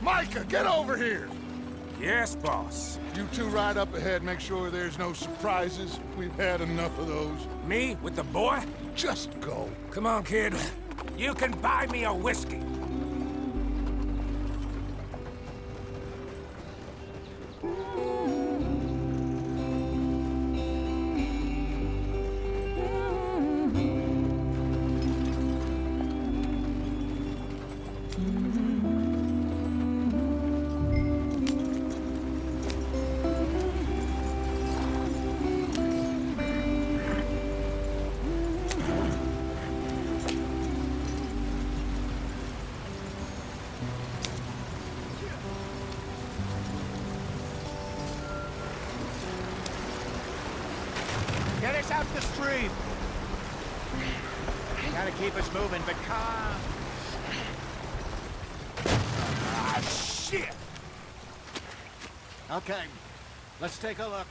Micah, get over here! Yes, boss. You two ride up ahead, make sure there's no surprises. We've had enough of those. Me with the boy? Just go. Come on, kid. You can buy me a whiskey. Get us out the stream. Gotta keep us moving, but calm. Ah, shit! Okay, let's take a look.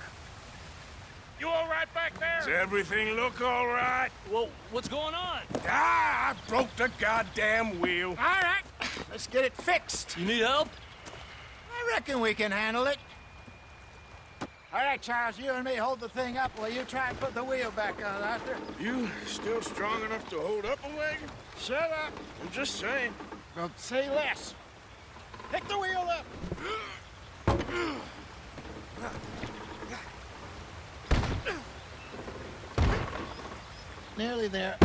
You all right back there? Does everything look all right? Well, what's going on? Ah, I broke the goddamn wheel. All right, let's get it fixed. You need help? I reckon we can handle it. All right, Charles, you and me hold the thing up while you try and put the wheel back on, Arthur. You still strong enough to hold up a wagon? Shut up. I'm just saying. Don't say less. Pick the wheel up. Nearly there.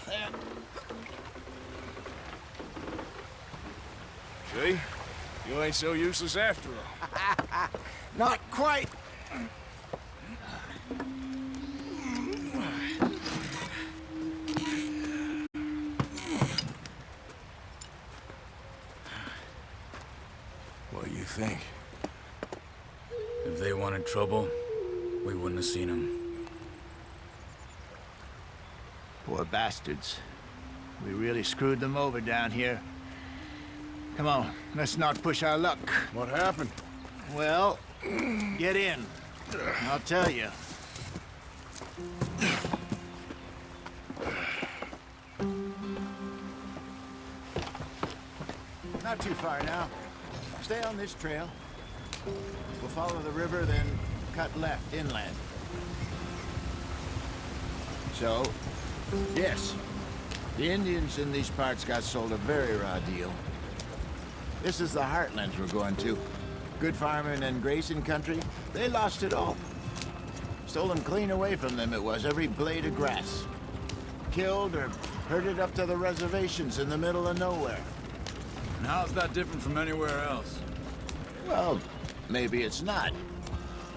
There. See? You ain't so useless after all. Not quite. What do you think? If they wanted trouble, we wouldn't have seen them. Poor bastards. We really screwed them over down here. Come on, let's not push our luck. What happened? Well, get in. I'll tell you. Not too far now. Stay on this trail. We'll follow the river, then cut left inland. So, yes, the Indians in these parts got sold a very raw deal. This is the heartlands we're going to. Good farming and grazing country, they lost it all. Stolen clean away from them it was, every blade of grass. Killed or herded up to the reservations in the middle of nowhere. And how's that different from anywhere else? Well, maybe it's not.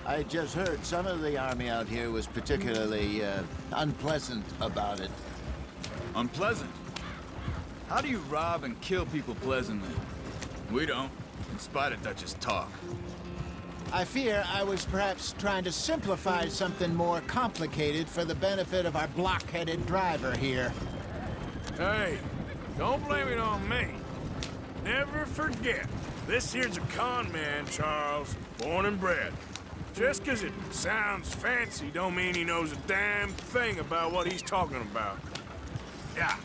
I just heard some of the army out here was particularly, unpleasant about it. Unpleasant? How do you rob and kill people pleasantly? We don't, in spite of Dutch's talk. I fear I was perhaps trying to simplify something more complicated for the benefit of our block-headed driver here. Hey, don't blame it on me. Never forget, this here's a con man, Charles, born and bred. Just 'cause it sounds fancy don't mean he knows a damn thing about what he's talking about. Yeah.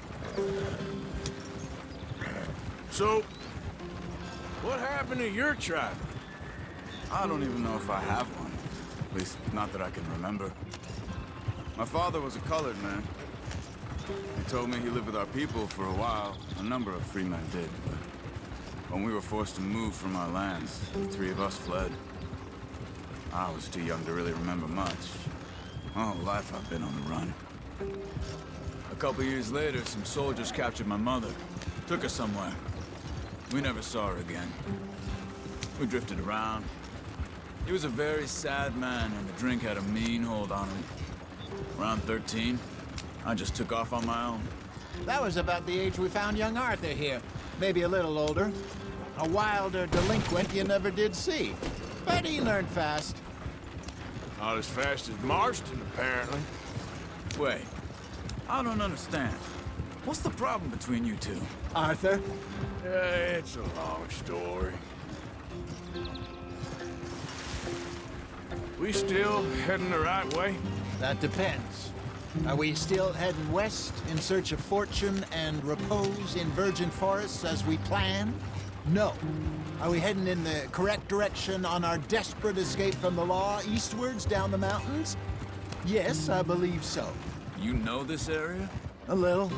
So, what happened to your tribe? I don't even know if I have one. At least, not that I can remember. My father was a colored man. He told me he lived with our people for a while. A number of free men did, but when we were forced to move from our lands, the three of us fled. I was too young to really remember much. My whole life I've been on the run. A couple years later, some soldiers captured my mother. Took her somewhere. We never saw her again. We drifted around. He was a very sad man, and the drink had a mean hold on him. Around 13, I just took off on my own. That was about the age we found young Arthur here. Maybe a little older. A wilder delinquent you never did see. But he learned fast. Not as fast as Marston, apparently. Wait, I don't understand. What's the problem between you two? Arthur? It's a long story. We still heading the right way? That depends. Are we still heading west in search of fortune and repose in virgin forests as we planned? No. Are we heading in the correct direction on our desperate escape from the law eastwards down the mountains? Yes, I believe so. You know this area? A little.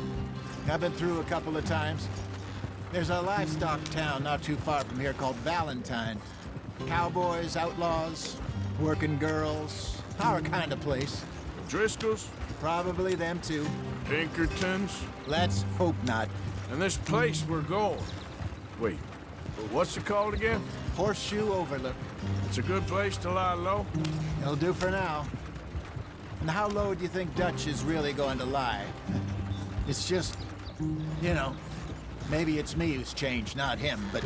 I've been through a couple of times. There's a livestock town not too far from here called Valentine. Cowboys, outlaws, working girls, our kind of place. Driscoll's? Probably them too. Pinkertons? Let's hope not. And this place we're going. Wait, what's it called again? Horseshoe Overlook. It's a good place to lie low? It'll do for now. And how low do you think Dutch is really going to lie? It's just, you know, maybe it's me who's changed, not him, but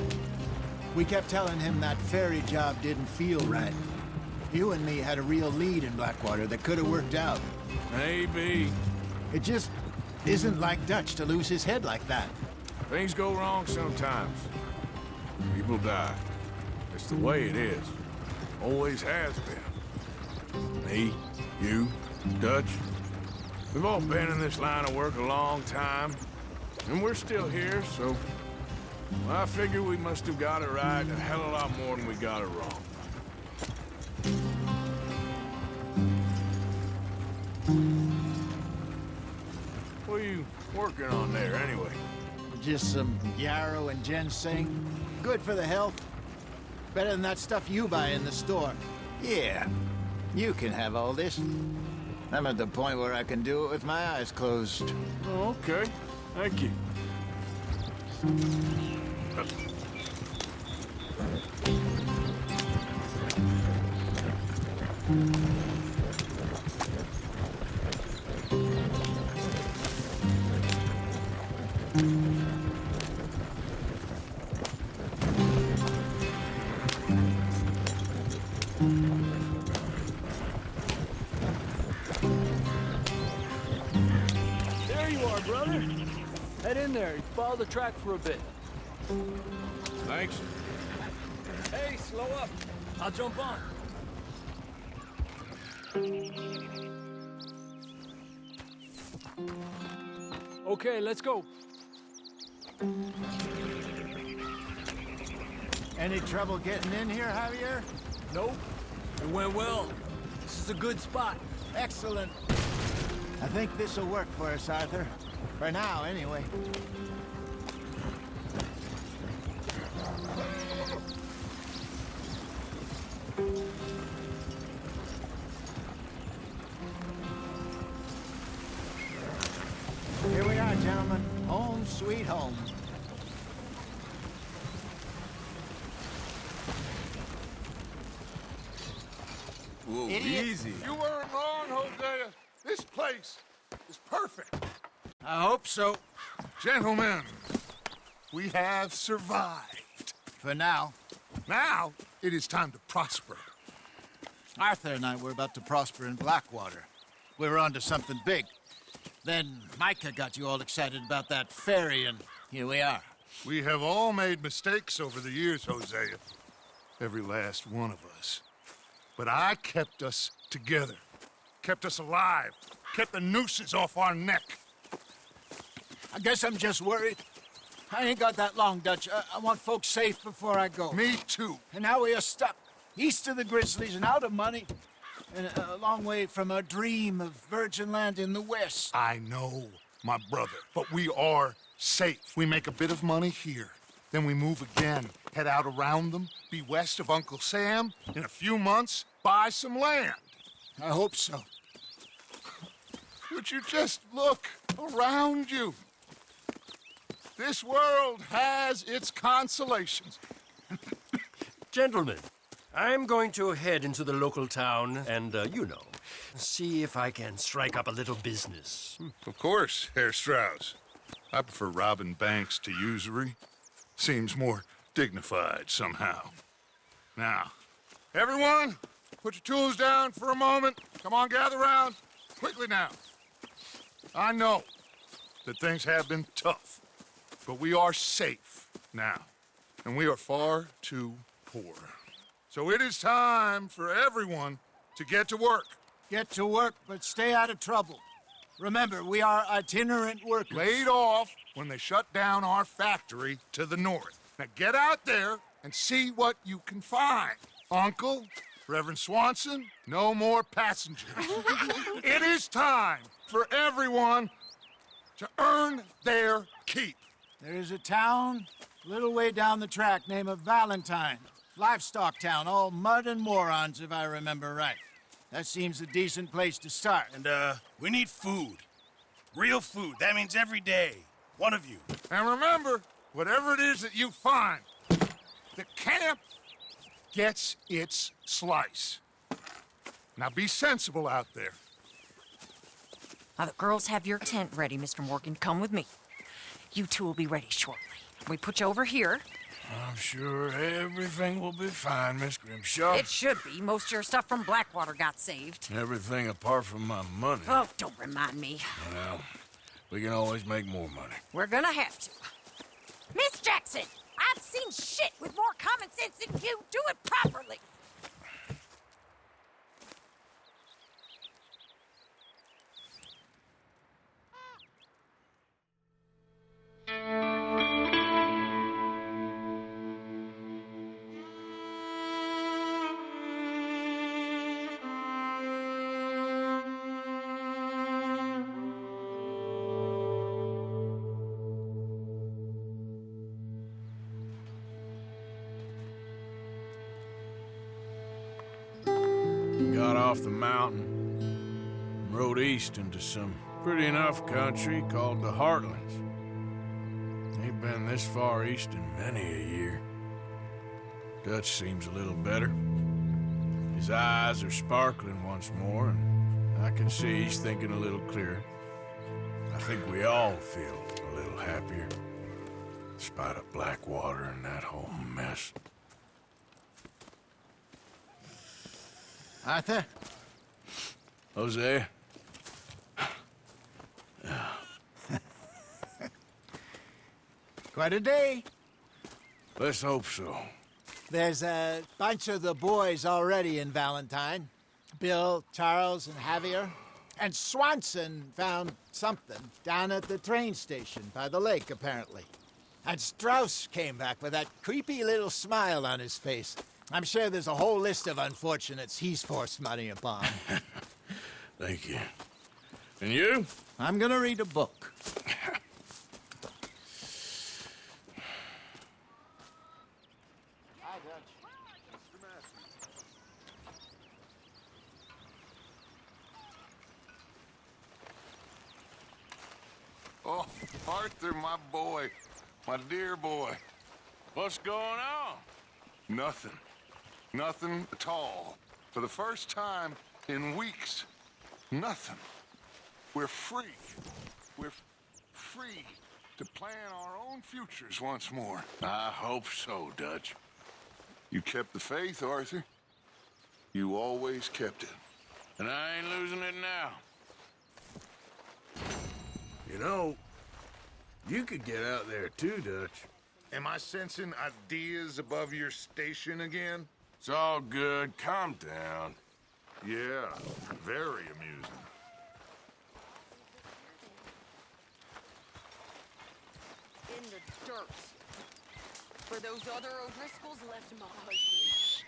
we kept telling him that ferry job didn't feel right. You and me had a real lead in Blackwater that could have worked out. Maybe. It just isn't like Dutch to lose his head like that. Things go wrong sometimes. People die. It's the way it is. Always has been. Me, you, Dutch. We've all been in this line of work a long time. And we're still here, so... well, I figure we must have got it right a hell of a lot more than we got it wrong. What are you working on there, anyway? Just some yarrow and ginseng. Good for the health. Better than that stuff you buy in the store. Yeah, you can have all this. I'm at the point where I can do it with my eyes closed. Oh, okay. Thank you. There you are, brother. Head in there. Follow the track for a bit. Thanks. Hey, slow up. I'll jump on. Okay, let's go. Any trouble getting in here, Javier? Nope. It went well. This is a good spot. Excellent. I think this'll work for us, Arthur. For now, anyway. Here we are, gentlemen. Home sweet home. Whoa, Idiot. easy. You weren't wrong, Hosea. This place is perfect. I hope so. Gentlemen, we have survived. For now. Now, it is time to prosper. Arthur and I were about to prosper in Blackwater. We were onto something big. Then Micah got you all excited about that ferry, and here we are. We have all made mistakes over the years, Hosea. Every last one of us. But I kept us together. Kept us alive. Kept the nooses off our neck. I guess I'm just worried. I ain't got that long, Dutch. I want folks safe before I go. Me too. And now we are stuck, east of the Grizzlies and out of money, and a long way from our dream of virgin land in the west. I know, my brother, but we are safe. We make a bit of money here. Then we move again, head out around them, be west of Uncle Sam. In a few months, buy some land. I hope so. Would you just look around you? This world has its consolations. Gentlemen, I'm going to head into the local town and, see if I can strike up a little business. Of course, Herr Strauss. I prefer robbing banks to usury. Seems more dignified somehow. Now, everyone, put your tools down for a moment. Come on, gather round. Quickly now. I know that things have been tough, but we are safe now, and we are far too poor. So it is time for everyone to get to work. Get to work, but stay out of trouble. Remember, we are itinerant workers. Laid off when they shut down our factory to the north. Now get out there and see what you can find. Uncle, Reverend Swanson, no more passengers. It is time for everyone to earn their keep. There is a town a little way down the track named Valentine. Livestock town, all mud and morons, if I remember right. That seems a decent place to start. And, we need food. Real food. That means every day. One of you. And remember, whatever it is that you find, the camp gets its slice. Now be sensible out there. Now, the girls have your tent ready, Mr. Morgan. Come with me. You two will be ready shortly. We put you over here. I'm sure everything will be fine, Miss Grimshaw. It should be. Most of your stuff from Blackwater got saved. Everything apart from my money. Oh, don't remind me. Well, we can always make more money. We're gonna have to. Miss Jackson, I've seen shit with more common sense than you. Do it properly. Got off the mountain and rode east into some pretty enough country called the Heartlands. Ain't been this far east in many a year. Dutch seems a little better. His eyes are sparkling once more, and I can see he's thinking a little clearer. I think we all feel a little happier, despite of Blackwater and that whole mess. Arthur? Jose? Quite a day. Let's hope so. There's a bunch of the boys already in Valentine. Bill, Charles, and Javier. And Swanson found something down at the train station by the lake, apparently. And Strauss came back with that creepy little smile on his face. I'm sure there's a whole list of unfortunates he's forced money upon. Thank you. And you? I'm gonna read a book. Oh, Arthur, my boy. My dear boy. What's going on? Nothing. Nothing at all. For the first time in weeks. Nothing. We're free. We're free to plan our own futures once more. I hope so, Dutch. You kept the faith, Arthur. You always kept it. And I ain't losing it now. You know, you could get out there too, Dutch. Am I sensing ideas above your station again? It's all good. Calm down. Yeah, very amusing. In the dirt. For those other O'Driscolls left my husband.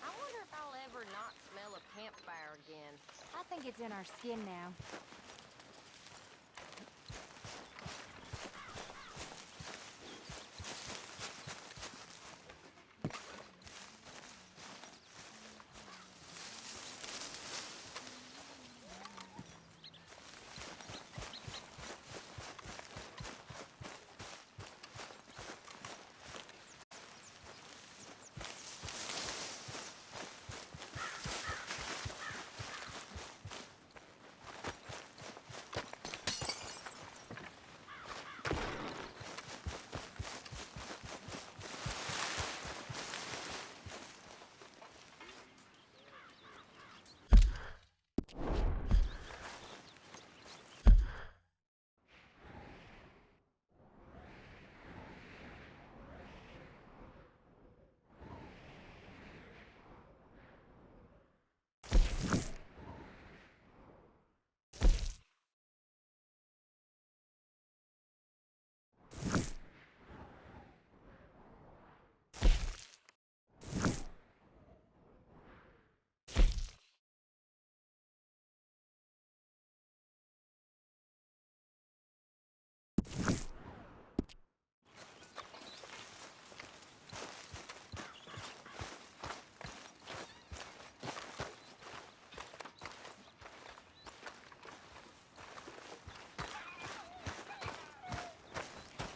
I wonder if I'll ever not smell a campfire again. I think it's in our skin now.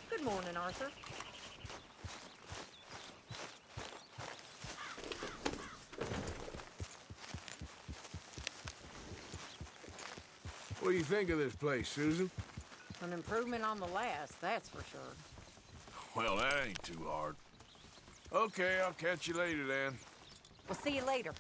Good morning, Arthur. What do you think of this place, Susan? An improvement on the last, that's for sure. Well, that ain't too hard. Okay, I'll catch you later then. We'll see you later.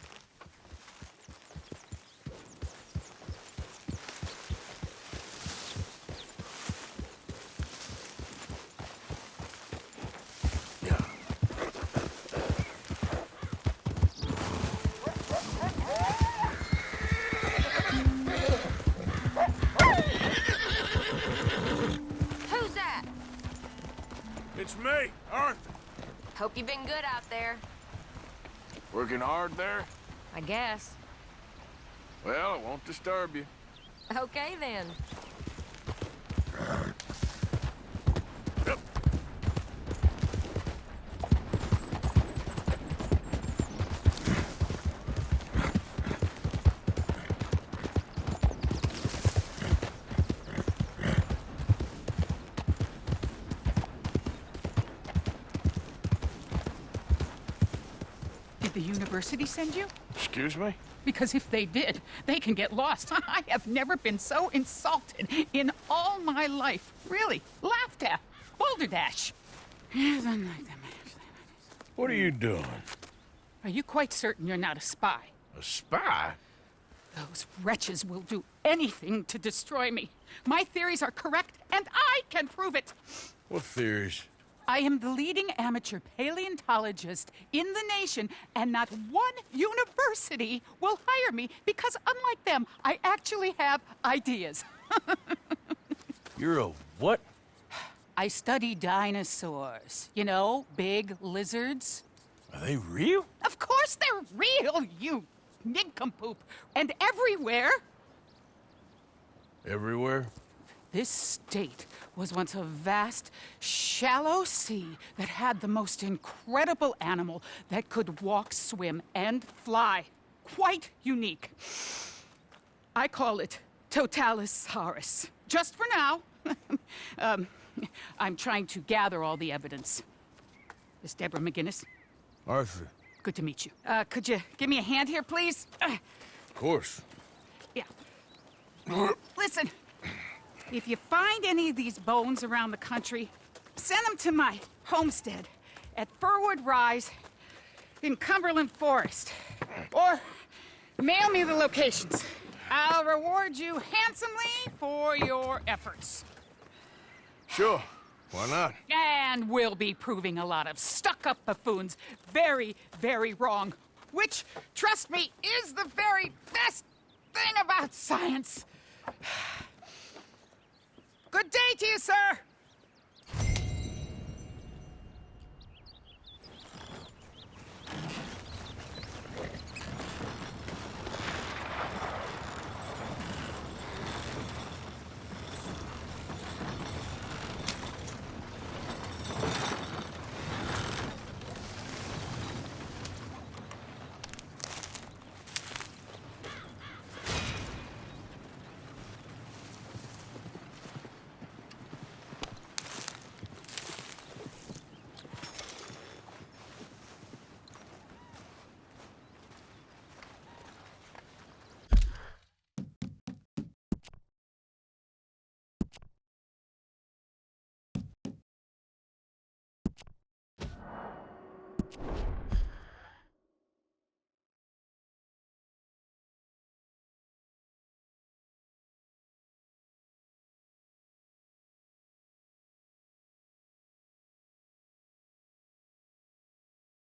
Who's that? It's me, Arthur. Hope you've been good out there. Working hard there? I guess. Well, it won't disturb you. Okay, then. Yep. Did the university send you? Excuse me? Because if they did, they can get lost. I have never been so insulted in all my life. Really. Laughed at. Balderdash. What are you doing? Are you quite certain you're not a spy? A spy? Those wretches will do anything to destroy me. My theories are correct, and I can prove it. What theories? I am the leading amateur paleontologist in the nation, and not one university will hire me because, unlike them, I actually have ideas. You're a what? I study dinosaurs. You know, big lizards. Are they real? Of course they're real, you nincompoop. And everywhere. Everywhere? This state was once a vast, shallow sea that had the most incredible animal that could walk, swim, and fly. Quite unique. I call it Totalisaurus. Just for now. I'm trying to gather all the evidence. Miss Deborah McGinnis, Arthur. good to meet you. Could you give me a hand here, please? Of course. Yeah. Listen. If you find any of these bones around the country, send them to my homestead at Furwood Rise in Cumberland Forest. Or mail me the locations. I'll reward you handsomely for your efforts. Sure. Why not? And we'll be proving a lot of stuck-up buffoons very, very wrong. Which, trust me, is the very best thing about science. Good day to you, sir!